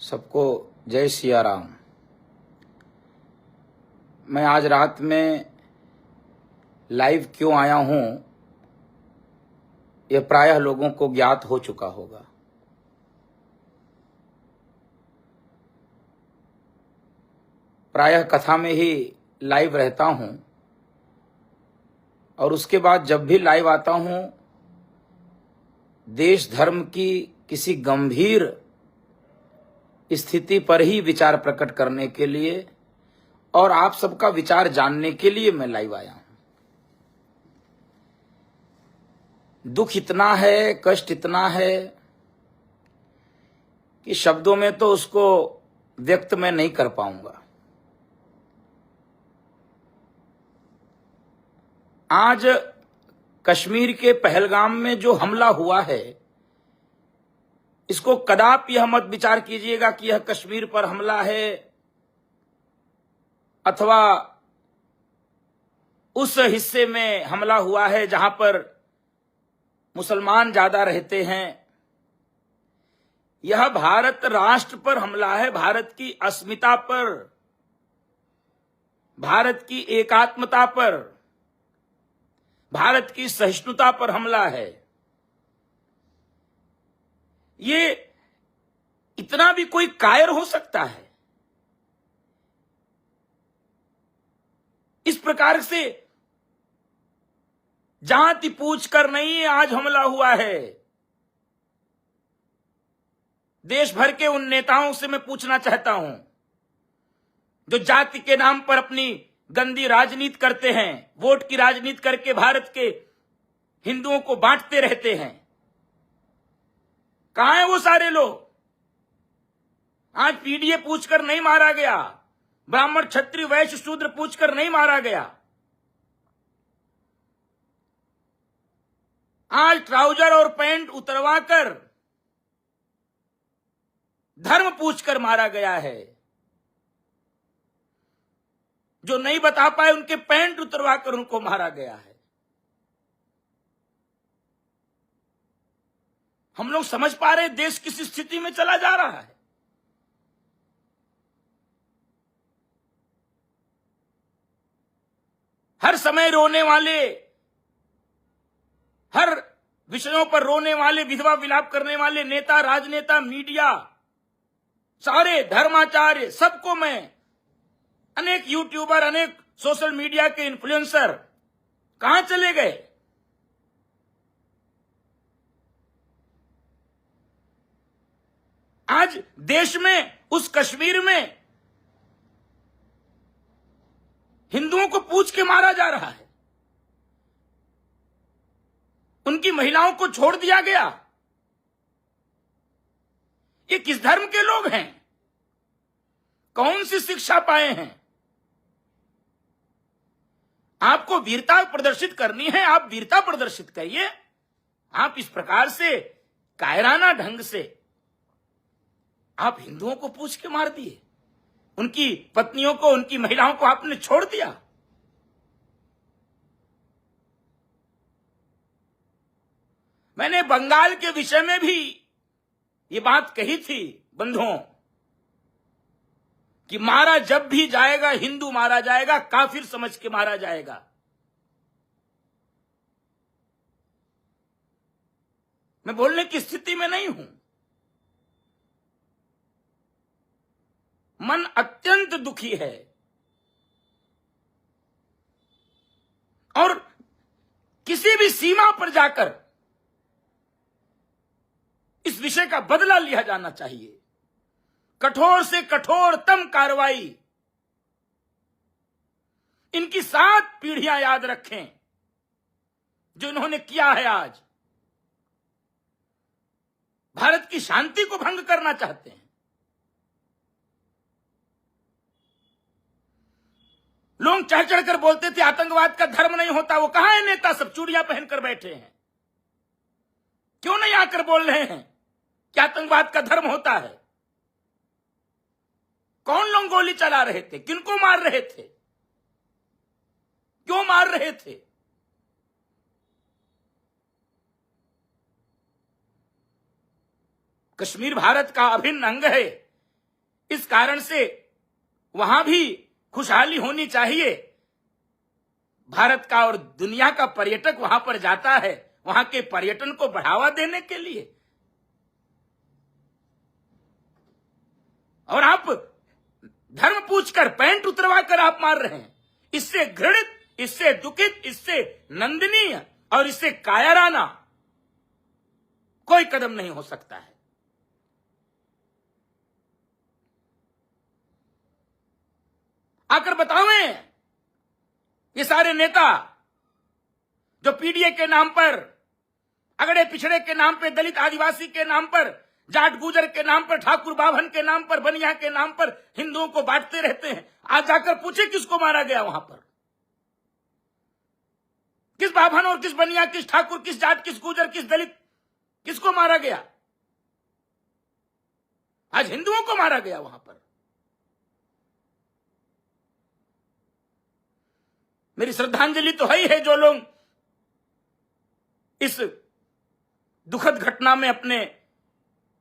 सबको जय सिया राम। मैं आज रात में लाइव क्यों आया हूं, यह प्रायः लोगों को ज्ञात हो चुका होगा। प्रायः कथा में ही लाइव रहता हूं और उसके बाद जब भी लाइव आता हूं, देश धर्म की किसी गंभीर स्थिति पर ही विचार प्रकट करने के लिए और आप सबका विचार जानने के लिए मैं लाइव आया हूं। दुख इतना है, कष्ट इतना है कि शब्दों में तो उसको व्यक्त मैं नहीं कर पाऊंगा। आज कश्मीर के पहलगाम में जो हमला हुआ है, इसको कदापि यह मत विचार कीजिएगा कि यह कश्मीर पर हमला है अथवा उस हिस्से में हमला हुआ है जहां पर मुसलमान ज्यादा रहते हैं। यह भारत राष्ट्र पर हमला है, भारत की अस्मिता पर, भारत की एकात्मता पर, भारत की सहिष्णुता पर हमला है। ये इतना भी कोई कायर हो सकता है? इस प्रकार से जाति पूछ कर नहीं आज हमला हुआ है। देश भर के उन नेताओं से मैं पूछना चाहता हूं जो जाति के नाम पर अपनी गंदी राजनीति करते हैं, वोट की राजनीति करके भारत के हिंदुओं को बांटते रहते हैं। कहां हैं वो सारे लोग? आज पीडीए पूछकर नहीं मारा गया, ब्राह्मण क्षत्रिय वैश्य शूद्र पूछकर नहीं मारा गया। आज ट्राउजर और पैंट उतरवाकर धर्म पूछकर मारा गया है। जो नहीं बता पाए उनके पैंट उतरवाकर उनको मारा गया है। हम लोग समझ पा रहे देश किस स्थिति में चला जा रहा है। हर समय रोने वाले, हर विषयों पर रोने वाले, विधवा विलाप करने वाले नेता, राजनेता, मीडिया, सारे धर्माचार्य, सबको मैं, अनेक यूट्यूबर, अनेक सोशल मीडिया के इन्फ्लुएंसर कहां चले गए? आज देश में, उस कश्मीर में हिंदुओं को पूछ के मारा जा रहा है। उनकी महिलाओं को छोड़ दिया गया। ये किस धर्म के लोग हैं? कौन सी शिक्षा पाए हैं? आपको वीरता प्रदर्शित करनी है, आप वीरता प्रदर्शित करिए। आप इस प्रकार से कायराना ढंग से आप हिंदुओं को पूछ के मार दिए, उनकी पत्नियों को, उनकी महिलाओं को आपने छोड़ दिया। मैंने बंगाल के विषय में भी ये बात कही थी बंधुओं कि मारा जब भी जाएगा, हिंदू मारा जाएगा, काफिर समझ के मारा जाएगा। मैं बोलने की स्थिति में नहीं हूं। मन अत्यंत दुखी है और किसी भी सीमा पर जाकर इस विषय का बदला लिया जाना चाहिए। कठोर से कठोरतम कार्रवाई। इनकी 7 पीढ़ियां याद रखें जो इन्होंने किया है। आज भारत की शांति को भंग करना चाहते हैं। लोग चढ़ चढ़कर बोलते थे आतंकवाद का धर्म नहीं होता। वो कहां है नेता? सब चूड़ियां पहनकर बैठे हैं। क्यों नहीं आकर बोल रहे हैं कि आतंकवाद का धर्म होता है? कौन लोग गोली चला रहे थे? किनको मार रहे थे? क्यों मार रहे थे? कश्मीर भारत का अभिन्न अंग है। इस कारण से वहां भी खुशहाली होनी चाहिए। भारत का और दुनिया का पर्यटक वहां पर जाता है वहां के पर्यटन को बढ़ावा देने के लिए, और आप धर्म पूछकर पैंट उतरवा कर आप मार रहे हैं। इससे घृणित, इससे दुखित, इससे नंदनीय और इससे कायराना कोई कदम नहीं हो सकता है। आकर बतावें ये सारे नेता जो पीडीए के नाम पर, अगड़े पिछड़े के नाम पर, दलित आदिवासी के नाम पर, जाट गुजर के नाम पर, ठाकुर बाभन के नाम पर, बनिया के नाम पर हिंदुओं को बांटते रहते हैं। आज जाकर पूछे किसको मारा गया वहां पर, किस बाभन और किस बनिया, किस ठाकुर, किस जाट, किस गुजर, किस दलित, किसको मारा गया? आज हिंदुओं को मारा गया वहां पर। मेरी श्रद्धांजलि तो है ही है जो लोग इस दुखद घटना में अपने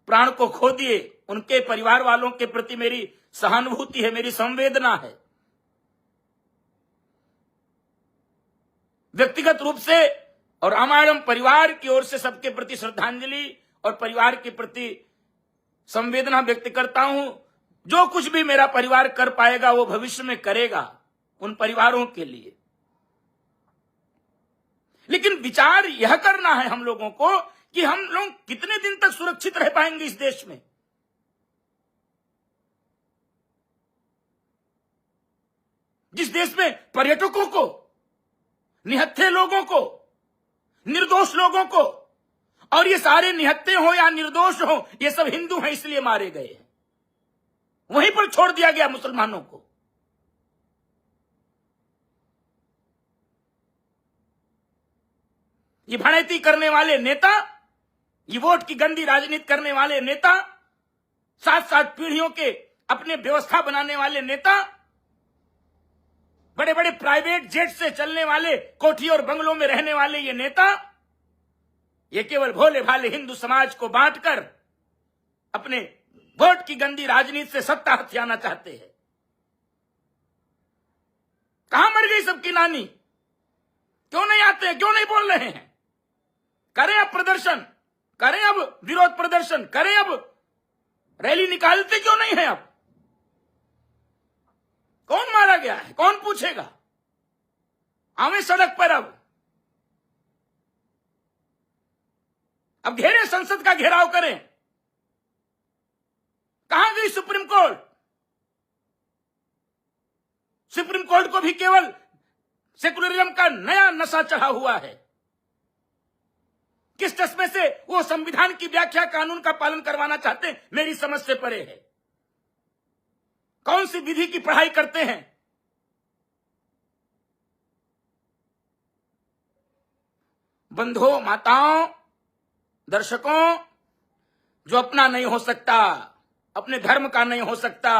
प्राण को खो दिए, उनके परिवार वालों के प्रति मेरी सहानुभूति है, मेरी संवेदना है। व्यक्तिगत रूप से और रामायणम परिवार की ओर से सबके प्रति श्रद्धांजलि और परिवार के प्रति संवेदना व्यक्त करता हूं। जो कुछ भी मेरा परिवार कर पाएगा वो भविष्य में करेगा उन परिवारों के लिए। लेकिन विचार यह करना है हम लोगों को कि हम लोग कितने दिन तक सुरक्षित रह पाएंगे इस देश में। जिस देश में पर्यटकों को, निहत्थे लोगों को, निर्दोष लोगों को, और ये सारे निहत्थे हो या निर्दोष हो, ये सब हिंदू हैं इसलिए मारे गए हैं, वहीं पर छोड़ दिया गया मुसलमानों को। ये भड़ैती करने वाले नेता, ये वोट की गंदी राजनीति करने वाले नेता, सात सात पीढ़ियों के अपने व्यवस्था बनाने वाले नेता, बड़े बड़े प्राइवेट जेट से चलने वाले, कोठी और बंगलों में रहने वाले ये नेता, ये केवल भोले भाले हिंदू समाज को बांटकर अपने वोट की गंदी राजनीति से सत्ता हथियाना चाहते हैं। कहां मर गई सबकी नानी? क्यों नहीं आते हैं? क्यों नहीं बोल रहे हैं? करें अब प्रदर्शन, करें अब विरोध प्रदर्शन, करें अब रैली, निकालते क्यों नहीं है? अब कौन मारा गया है? कौन पूछेगा? आवे सड़क पर। अब घेरे, संसद का घेराव करें। कहां गई सुप्रीम कोर्ट? सुप्रीम कोर्ट को भी केवल सेकुलरिज्म का नया नशा चढ़ा हुआ है। किस चश्मे से वो संविधान की व्याख्या, कानून का पालन करवाना चाहते हैं, मेरी समझ से परे है। कौन सी विधि की पढ़ाई करते हैं? बंधुओं, माताओं, दर्शकों, जो अपना नहीं हो सकता, अपने धर्म का नहीं हो सकता,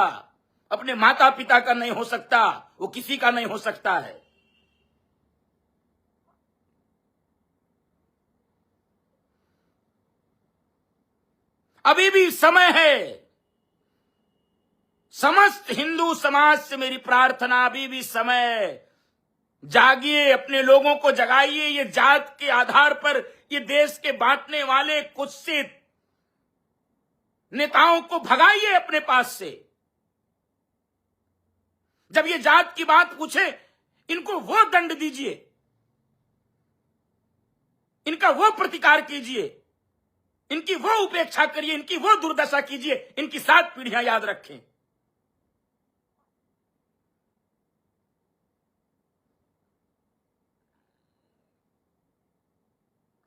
अपने माता पिता का नहीं हो सकता, वो किसी का नहीं हो सकता है। अभी भी समय है। समस्त हिंदू समाज से मेरी प्रार्थना, अभी भी समय। जागिए, अपने लोगों को जगाइए। ये जात के आधार पर ये देश के बांटने वाले कुत्सित नेताओं को भगाइए अपने पास से। जब ये जात की बात पूछे, इनको वो दंड दीजिए, इनका वो प्रतिकार कीजिए, इनकी वो उपेक्षा करिए, इनकी वो दुर्दशा कीजिए, इनकी 7 पीढ़ियां याद रखें।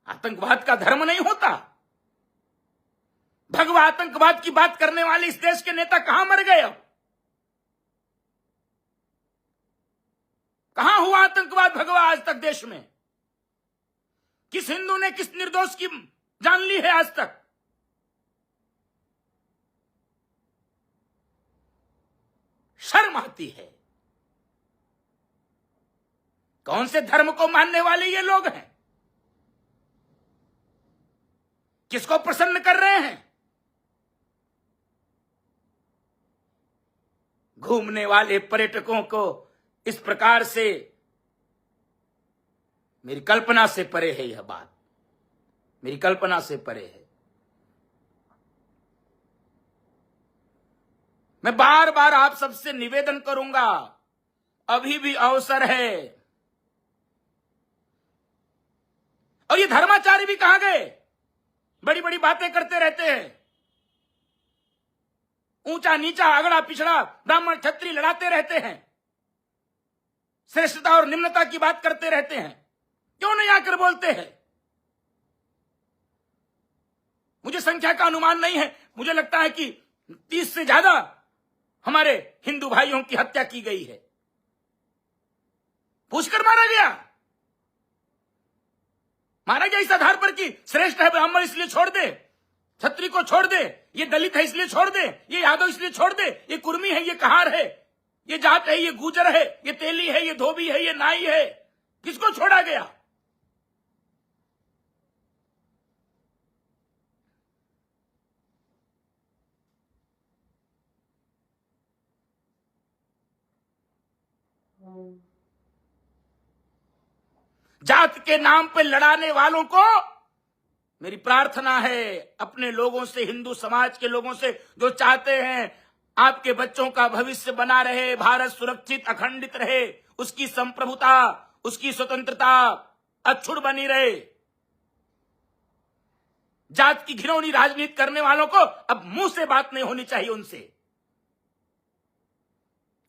आतंकवाद का धर्म नहीं होता। भगवा आतंकवाद की बात करने वाले इस देश के नेता कहां मर गए? अब कहां हुआ आतंकवाद भगवा आज तक देश में? किस हिंदू ने, किस निर्दोष की जान ली है आज तक? शर्म आती है। कौन से धर्म को मानने वाले ये लोग हैं? किसको प्रसन्न कर रहे हैं? घूमने वाले पर्यटकों को इस प्रकार से, मेरी कल्पना से परे है यह बात, मेरी कल्पना से परे है। मैं बार बार आप सबसे निवेदन करूंगा, अभी भी अवसर है। और ये धर्माचार्य भी कहां गए? बड़ी बड़ी बातें करते रहते हैं, ऊंचा नीचा अगड़ा पिछड़ा ब्राह्मण क्षत्रिय लड़ाते रहते हैं, श्रेष्ठता और निम्नता की बात करते रहते हैं, क्यों नहीं आकर बोलते हैं? मुझे संख्या का अनुमान नहीं है, मुझे लगता है कि 30 से ज्यादा हमारे हिंदू भाइयों की हत्या की गई है। पूछकर मारा गया इस आधार पर कि श्रेष्ठ है ब्राह्मण इसलिए छोड़ दे, क्षत्रिय को छोड़ दे, ये दलित है इसलिए छोड़ दे, ये यादव इसलिए छोड़ दे, ये कुर्मी है, ये कहार है, ये जाट है, ये गुजर है, ये तेली है, ये धोबी है, ये नाई है। किसको छोड़ा गया? जात के नाम पे लड़ाने वालों को मेरी प्रार्थना है, अपने लोगों से, हिंदू समाज के लोगों से, जो चाहते हैं आपके बच्चों का भविष्य बना रहे, भारत सुरक्षित अखंडित रहे, उसकी संप्रभुता, उसकी स्वतंत्रता अक्षुण्ण बनी रहे, जात की घिनौनी राजनीति करने वालों को अब मुंह से बात नहीं होनी चाहिए, उनसे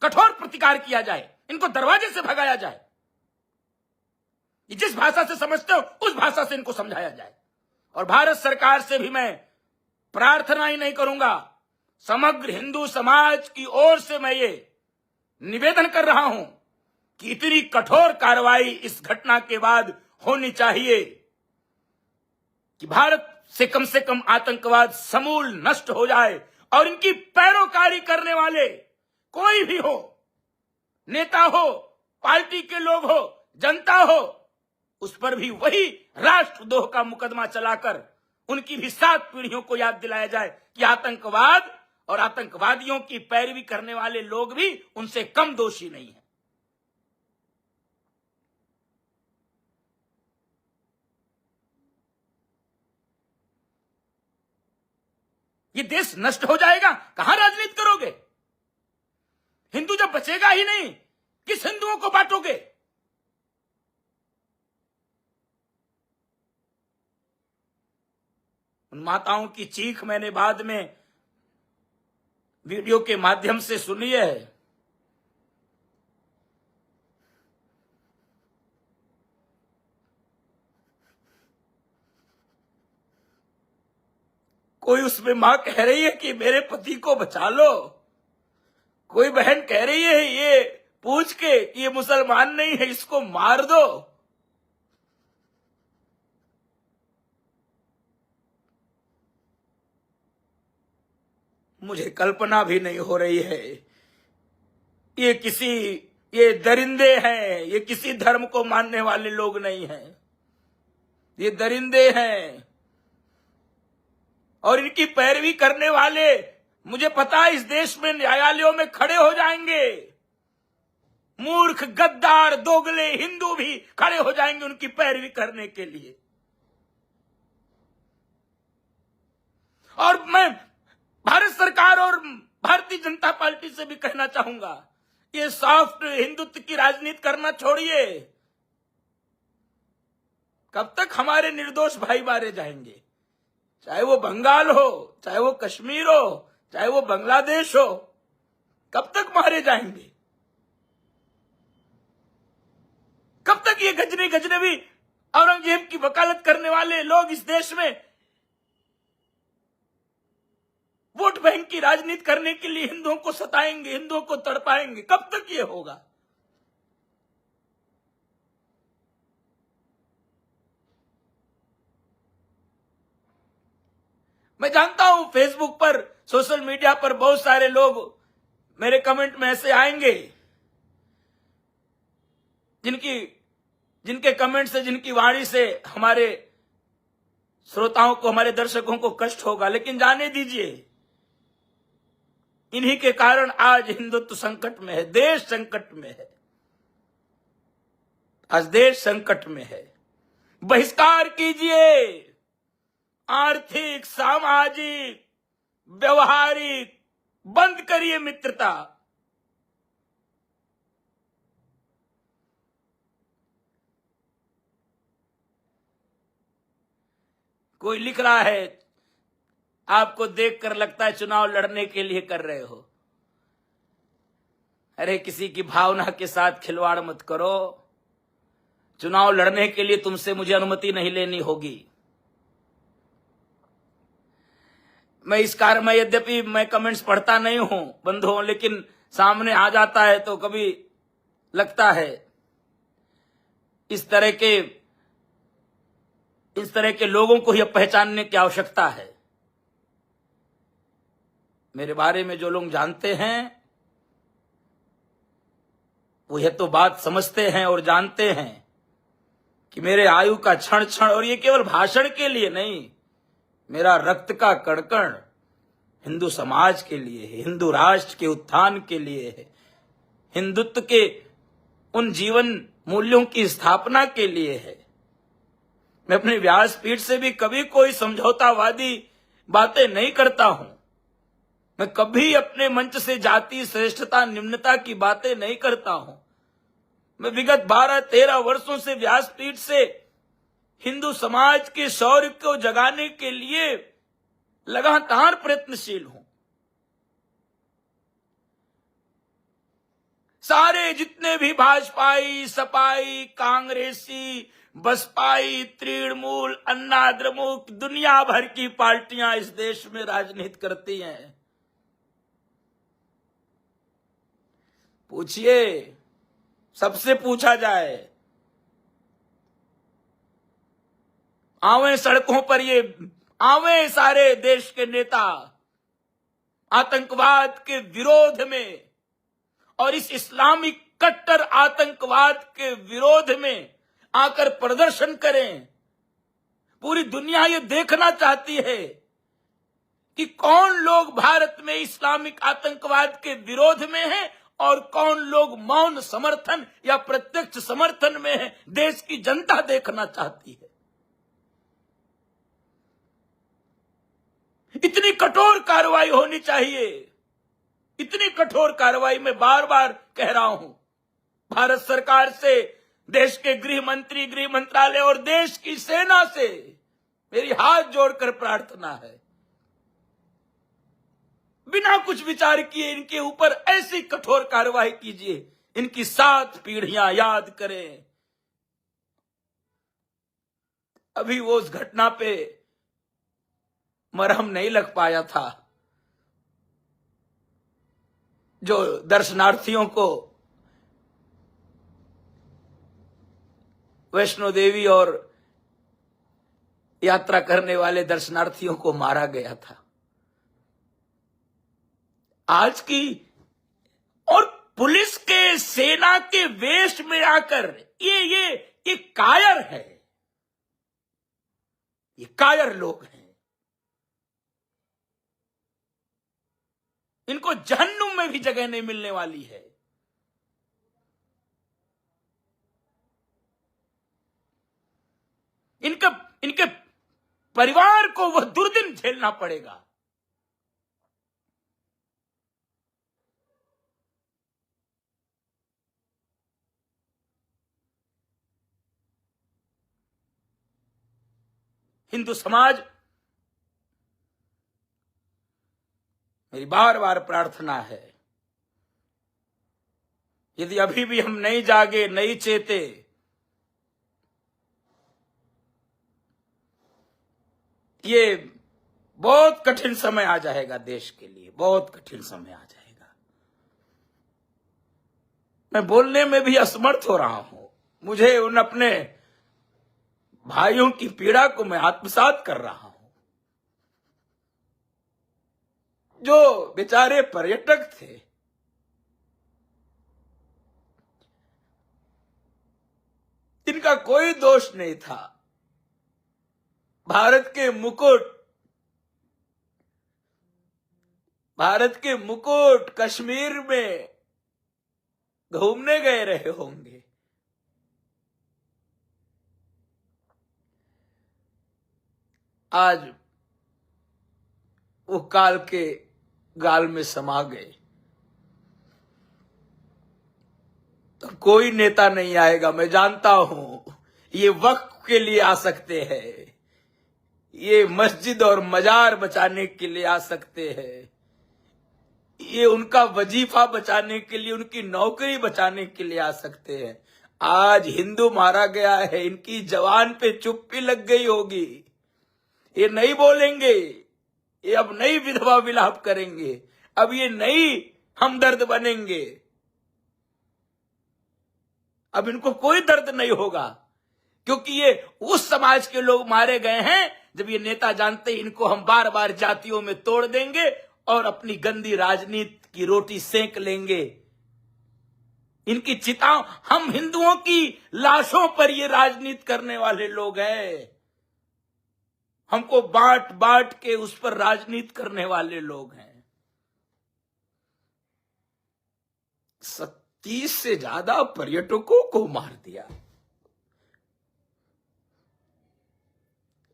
कठोर प्रतिकार किया जाए, इनको दरवाजे से भगाया जाए। जिस भाषा से समझते हो उस भाषा से इनको समझाया जाए। और भारत सरकार से भी मैं प्रार्थना ही नहीं करूंगा, समग्र हिंदू समाज की ओर से मैं ये निवेदन कर रहा हूं कि इतनी कठोर कार्रवाई इस घटना के बाद होनी चाहिए कि भारत से कम आतंकवाद समूल नष्ट हो जाए और इनकी पैरोकारी करने वाले कोई भी हो, नेता हो, पार्टी के लोग हो, जनता हो, उस पर भी वही राष्ट्रद्रोह का मुकदमा चलाकर उनकी भी 7 पीढ़ियों को याद दिलाया जाए कि आतंकवाद और आतंकवादियों की पैरवी करने वाले लोग भी उनसे कम दोषी नहीं है। ये देश नष्ट हो जाएगा, कहां राजनीति करोगे? हिंदू जब बचेगा ही नहीं, किस हिंदुओं को बांटोगे? उन माताओं की चीख मैंने बाद में वीडियो के माध्यम से सुनी है। कोई उसमें मां कह रही है कि मेरे पति को बचा लो, कोई बहन कह रही है ये पूछ के कि ये मुसलमान नहीं है, इसको मार दो। मुझे कल्पना भी नहीं हो रही है, ये दरिंदे हैं, ये किसी धर्म को मानने वाले लोग नहीं हैं, ये दरिंदे हैं और इनकी पैरवी करने वाले, मुझे पता है इस देश में न्यायालयों में खड़े हो जाएंगे, मूर्ख गद्दार दोगले हिंदू भी खड़े हो जाएंगे उनकी पैरवी करने के लिए। और मैं भारत सरकार और भारतीय जनता पार्टी से भी कहना चाहूंगा, ये सॉफ्ट हिंदुत्व की राजनीति करना छोड़िए। कब तक हमारे निर्दोष भाई मारे जाएंगे? चाहे वो बंगाल हो, चाहे वो कश्मीर हो, चाहे वो बांग्लादेश हो, कब तक मारे जाएंगे? कब तक ये गजनवी औरंगजेब की वकालत करने वाले लोग इस देश में वोट बैंक की राजनीति करने के लिए हिंदुओं को सताएंगे, हिंदुओं को तड़पाएंगे? कब तक ये होगा? मैं जानता हूं फेसबुक पर, सोशल मीडिया पर बहुत सारे लोग मेरे कमेंट में ऐसे आएंगे जिनके कमेंट से, जिनकी वाणी से हमारे श्रोताओं को, हमारे दर्शकों को कष्ट होगा। लेकिन जाने दीजिए, इन्हीं के कारण आज हिंदुत्व संकट में है, देश संकट में है। आज देश संकट में है। बहिष्कार कीजिए, आर्थिक, सामाजिक, व्यवहारिक, बंद करिए मित्रता। कोई लिख रहा है, आपको देखकर लगता है चुनाव लड़ने के लिए कर रहे हो। अरे किसी की भावना के साथ खिलवाड़ मत करो। चुनाव लड़ने के लिए तुमसे मुझे अनुमति नहीं लेनी होगी। मैं इस कार्य में, यद्यपि मैं कमेंट्स पढ़ता नहीं हूं बंधुओं, लेकिन सामने आ जाता है तो कभी लगता है इस तरह के लोगों को ही अब पहचानने की आवश्यकता है। मेरे बारे में जो लोग जानते हैं वो यह तो बात समझते हैं और जानते हैं कि मेरे आयु का क्षण क्षण, और ये केवल भाषण के लिए नहीं, मेरा रक्त का कण-कण हिंदू समाज के लिए है, हिंदू राष्ट्र के उत्थान के लिए है, हिंदुत्व के उन जीवन मूल्यों की स्थापना के लिए है। मैं अपने व्यासपीठ से भी कभी कोई समझौतावादी बातें नहीं करता हूं। मैं कभी अपने मंच से जाति श्रेष्ठता निम्नता की बातें नहीं करता हूं। मैं विगत 12-13 वर्षों से व्यासपीठ से हिंदू समाज के शौर्य को जगाने के लिए लगातार प्रयत्नशील हूं। सारे जितने भी भाजपाई, सपाई, कांग्रेसी, बसपाई, तृणमूल, अन्ना द्रमुक, दुनिया भर की पार्टियां इस देश में राजनीति करती हैं। पूछिए, सबसे पूछा जाए, आवे सड़कों पर, ये आवे सारे देश के नेता आतंकवाद के विरोध में और इस इस्लामिक कट्टर आतंकवाद के विरोध में आकर प्रदर्शन करें। पूरी दुनिया ये देखना चाहती है कि कौन लोग भारत में इस्लामिक आतंकवाद के विरोध में हैं और कौन लोग मौन समर्थन या प्रत्यक्ष समर्थन में है। देश की जनता देखना चाहती है। इतनी कठोर कार्रवाई होनी चाहिए, इतनी कठोर कार्रवाई मैं बार बार कह रहा हूं। भारत सरकार से, देश के गृह मंत्री, गृह मंत्रालय और देश की सेना से मेरी हाथ जोड़कर प्रार्थना है, बिना कुछ विचार किए इनके ऊपर ऐसी कठोर कार्रवाई कीजिए, इनकी 7 पीढ़ियां याद करें। अभी वो उस घटना पे मरहम नहीं लग पाया था जो दर्शनार्थियों को वैष्णो देवी और यात्रा करने वाले दर्शनार्थियों को मारा गया था। आज की और पुलिस के, सेना के वेश में आकर ये कायर है, ये कायर लोग हैं। इनको जहन्नुम में भी जगह नहीं मिलने वाली है। इनके परिवार को वह दुर्दिन झेलना पड़ेगा। हिंदू समाज, मेरी बार बार प्रार्थना है, यदि अभी भी हम नहीं जागे, नहीं चेते, ये बहुत कठिन समय आ जाएगा देश के लिए, बहुत कठिन समय आ जाएगा। मैं बोलने में भी असमर्थ हो रहा हूं। मुझे उन अपने भाइयों की पीड़ा को मैं आत्मसात कर रहा हूं जो बेचारे पर्यटक थे, इनका कोई दोष नहीं था। भारत के मुकुट भारत के मुकुट कश्मीर में घूमने गए रहे होंगे। आज वो काल के गाल में समा गए। तो कोई नेता नहीं आएगा, मैं जानता हूं। ये वक्फ के लिए आ सकते हैं, ये मस्जिद और मजार बचाने के लिए आ सकते हैं, ये उनका वजीफा बचाने के लिए, उनकी नौकरी बचाने के लिए आ सकते हैं। आज हिंदू मारा गया है, इनकी जवान पे चुप्पी लग गई होगी। ये नहीं बोलेंगे, ये अब नई विधवा विलाप करेंगे, अब ये नई हमदर्द बनेंगे। अब इनको कोई दर्द नहीं होगा, क्योंकि ये उस समाज के लोग मारे गए हैं जब ये नेता जानते हैं इनको हम बार बार जातियों में तोड़ देंगे और अपनी गंदी राजनीति की रोटी सेंक लेंगे। इनकी चिताओं, हम हिंदुओं की लाशों पर ये राजनीति करने वाले लोग हैं। हमको बांट बांट के उस पर राजनीति करने वाले लोग हैं। 30 से ज्यादा पर्यटकों को मार दिया।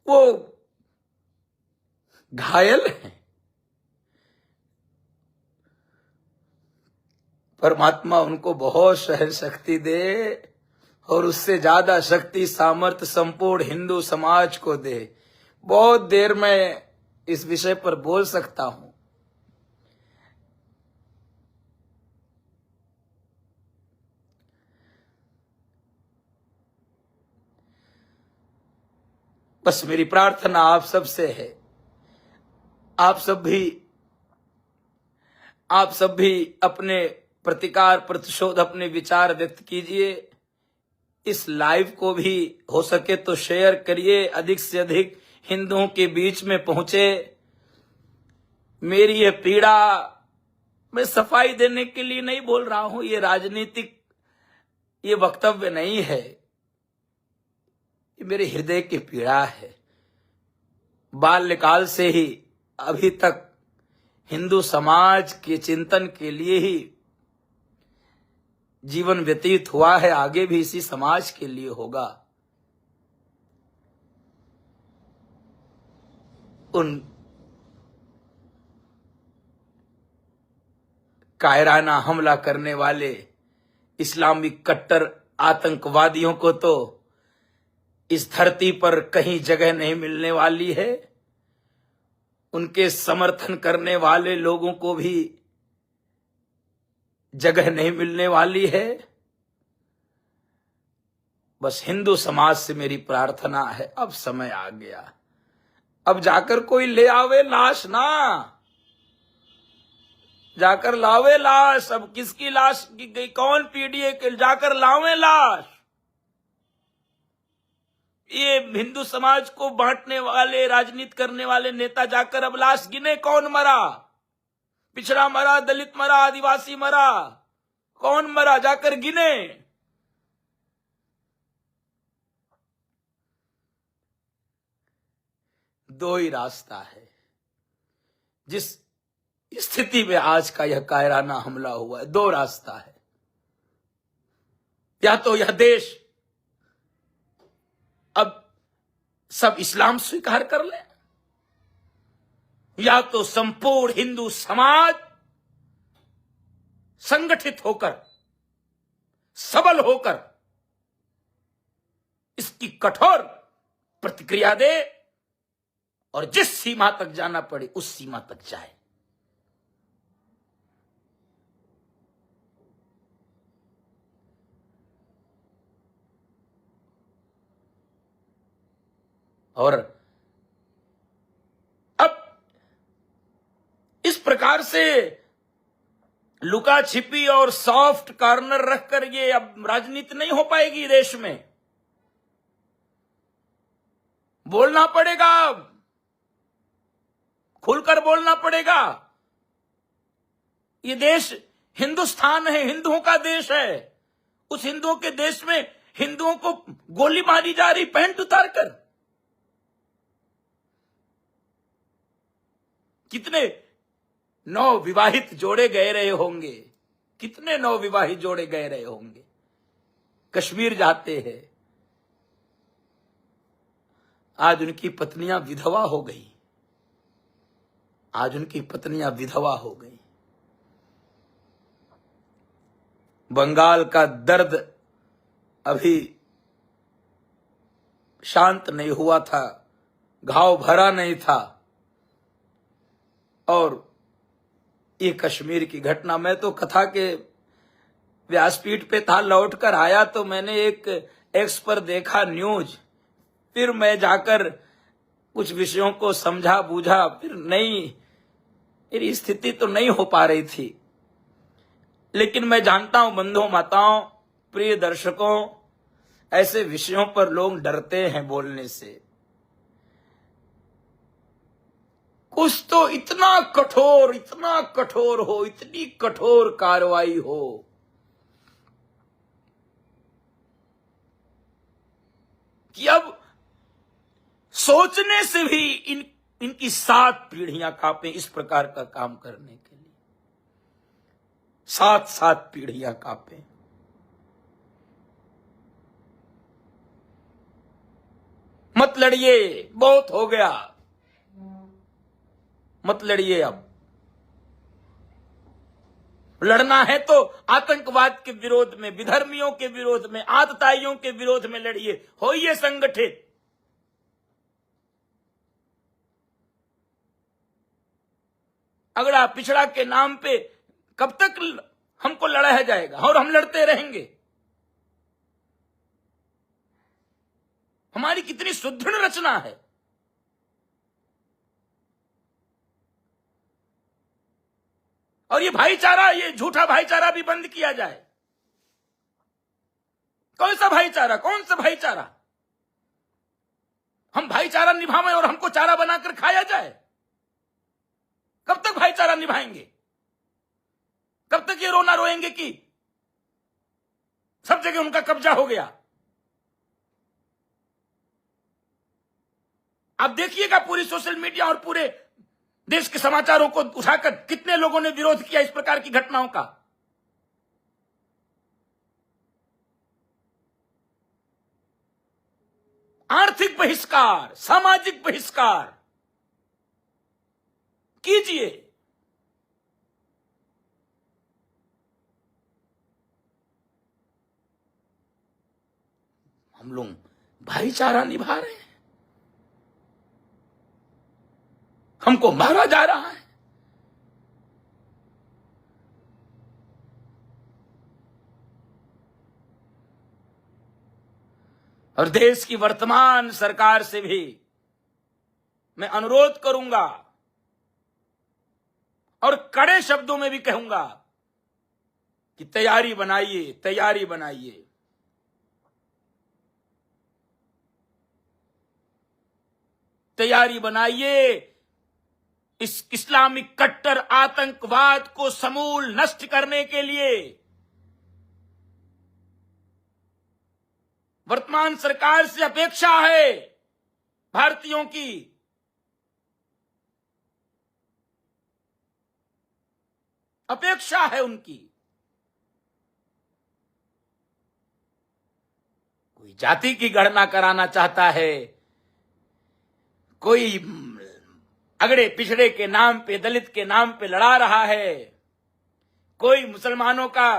वो घायल हैं। परमात्मा उनको बहुत सहन शक्ति दे और उससे ज्यादा शक्ति सामर्थ्य संपूर्ण हिंदू समाज को दे। बहुत देर में इस विषय पर बोल सकता हूं। बस मेरी प्रार्थना आप सब से है, आप सब भी अपने प्रतिकार प्रतिशोध, अपने विचार व्यक्त कीजिए। इस लाइव को भी हो सके तो शेयर करिए, अधिक से अधिक हिंदुओं के बीच में पहुंचे। मेरी ये पीड़ा मैं सफाई देने के लिए नहीं बोल रहा हूं, ये राजनीतिक ये वक्तव्य नहीं है, ये मेरे हृदय की पीड़ा है। बाल्यकाल से ही अभी तक हिंदू समाज के चिंतन के लिए ही जीवन व्यतीत हुआ है, आगे भी इसी समाज के लिए होगा। उन कायराना हमला करने वाले इस्लामिक कट्टर आतंकवादियों को तो इस धरती पर कहीं जगह नहीं मिलने वाली है। उनके समर्थन करने वाले लोगों को भी जगह नहीं मिलने वाली है। बस हिंदू समाज से मेरी प्रार्थना है, अब समय आ गया, अब जाकर कोई ले आवे लाश, ना जाकर लावे लाश। अब किसकी लाश की गई, कौन पीडीए के, जाकर लावे लाश। ये हिंदू समाज को बांटने वाले, राजनीति करने वाले नेता जाकर अब लाश गिने, कौन मरा, पिछड़ा मरा, दलित मरा, आदिवासी मरा, कौन मरा, जाकर गिने। दो ही रास्ता है। जिस स्थिति में आज का यह कायराना हमला हुआ है, दो रास्ता है। या तो यह देश अब सब इस्लाम स्वीकार कर ले, या तो संपूर्ण हिंदू समाज संगठित होकर, सबल होकर इसकी कठोर प्रतिक्रिया दे और जिस सीमा तक जाना पड़े उस सीमा तक जाए। और अब इस प्रकार से लुका छिपी और सॉफ्ट कॉर्नर रखकर ये अब राजनीति नहीं हो पाएगी देश में। बोलना पड़ेगा, खुलकर बोलना पड़ेगा। ये देश हिंदुस्तान है, हिंदुओं का देश है। उस हिंदुओं के देश में हिंदुओं को गोली मारी जा रही पैंट उतारकर। कितने नवविवाहित जोड़े गए रहे होंगे, कितने नवविवाहित जोड़े गए रहे होंगे, कश्मीर जाते हैं, आज उनकी पत्नियां विधवा हो गई, आज उनकी पत्नियां विधवा हो गई। बंगाल का दर्द अभी शांत नहीं हुआ था, घाव भरा नहीं था, और ये कश्मीर की घटना, मैं तो कथा के व्यासपीठ पे था, लौट कर आया तो मैंने एक एक्स पर देखा न्यूज, फिर मैं जाकर कुछ विषयों को समझा बूझा, फिर नहीं, मेरी स्थिति तो नहीं हो पा रही थी। लेकिन मैं जानता हूं बंधुओं माताओं प्रिय दर्शकों, ऐसे विषयों पर लोग डरते हैं बोलने से। कुछ तो इतना कठोर हो, इतनी कठोर कार्रवाई हो कि अब सोचने से भी इनकी 7 पीढ़ियां कांपे इस प्रकार का काम करने के लिए। 7 पीढ़ियां कांपे। मत लड़िए, बहुत हो गया, मत लड़िए। अब लड़ना है तो आतंकवाद के विरोध में, विधर्मियों के विरोध में, आतताइयों के विरोध में लड़िए, होइए संगठित। अगड़ा पिछड़ा के नाम पे कब तक हमको लड़ाया जाएगा, और हम लड़ते रहेंगे। हमारी कितनी सुदृढ़ रचना है। और ये भाईचारा, ये झूठा भाईचारा भी बंद किया जाए। कौन सा भाईचारा, कौन सा भाईचारा? हम भाईचारा निभावें और हमको चारा बनाकर खाया जाए? कब तक भाईचारा निभाएंगे? कब तक ये रोना रोएंगे कि सब जगह उनका कब्जा हो गया? आप देखिएगा पूरी सोशल मीडिया और पूरे देश के समाचारों को उठाकर कितने लोगों ने विरोध किया इस प्रकार की घटनाओं का। आर्थिक बहिष्कार, सामाजिक बहिष्कार कीजिए। हम लोग भाईचारा निभा रहे हैं, हमको मारा जा रहा है। और देश की वर्तमान सरकार से भी मैं अनुरोध करूंगा और कड़े शब्दों में भी कहूंगा कि तैयारी बनाइए, तैयारी बनाइए। तैयारी बनाइए इस इस्लामिक कट्टर आतंकवाद को समूल नष्ट करने के लिए। वर्तमान सरकार से अपेक्षा है, भारतीयों की, अपेक्षा है उनकी। कोई जाति की गणना कराना चाहता है, कोई अगड़े पिछड़े के नाम पे, दलित के नाम पे लड़ा रहा है, कोई मुसलमानों का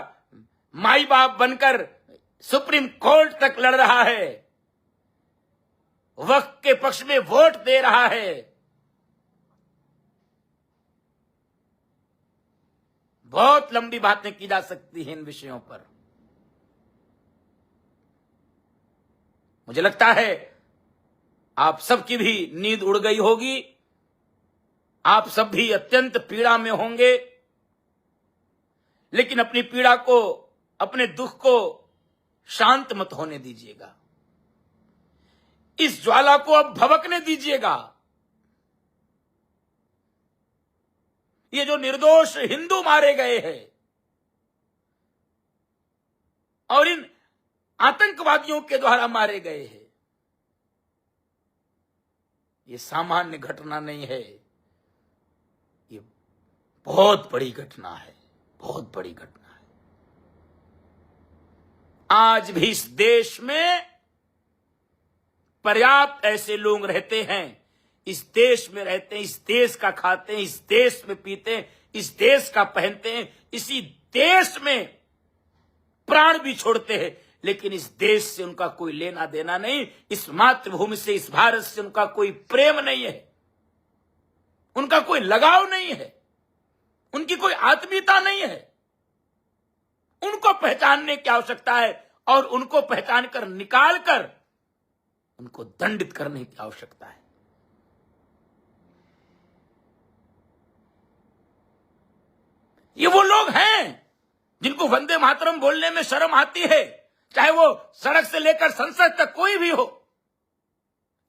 माई बाप बनकर सुप्रीम कोर्ट तक लड़ रहा है, वक्फ के पक्ष में वोट दे रहा है। बहुत लंबी बातें की जा सकती हैं इन विषयों पर। मुझे लगता है आप सबकी भी नींद उड़ गई होगी, आप सब भी अत्यंत पीड़ा में होंगे, लेकिन अपनी पीड़ा को, अपने दुख को शांत मत होने दीजिएगा। इस ज्वाला को अब भभकने दीजिएगा। ये जो निर्दोष हिंदू मारे गए हैं और इन आतंकवादियों के द्वारा मारे गए हैं, ये सामान्य घटना नहीं है, ये बहुत बड़ी घटना है, बहुत बड़ी घटना है। आज भी इस देश में पर्याप्त ऐसे लोग रहते हैं, इस देश में रहते हैं, इस देश का खाते हैं, इस देश में पीते हैं, इस देश का पहनते हैं, इसी देश में प्राण भी छोड़ते हैं, लेकिन इस देश से उनका कोई लेना देना नहीं, इस मातृभूमि से, इस भारत से उनका कोई प्रेम नहीं है, उनका कोई लगाव नहीं है, उनकी कोई आत्मीयता नहीं है। उनको पहचानने की आवश्यकता है और उनको पहचान कर निकाल कर उनको दंडित करने की आवश्यकता है। ये वो लोग हैं जिनको वंदे मातरम बोलने में शर्म आती है, चाहे वो सड़क से लेकर संसद तक कोई भी हो।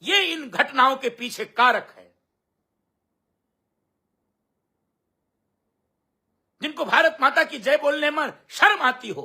ये इन घटनाओं के पीछे कारक है, जिनको भारत माता की जय बोलने में शर्म आती हो।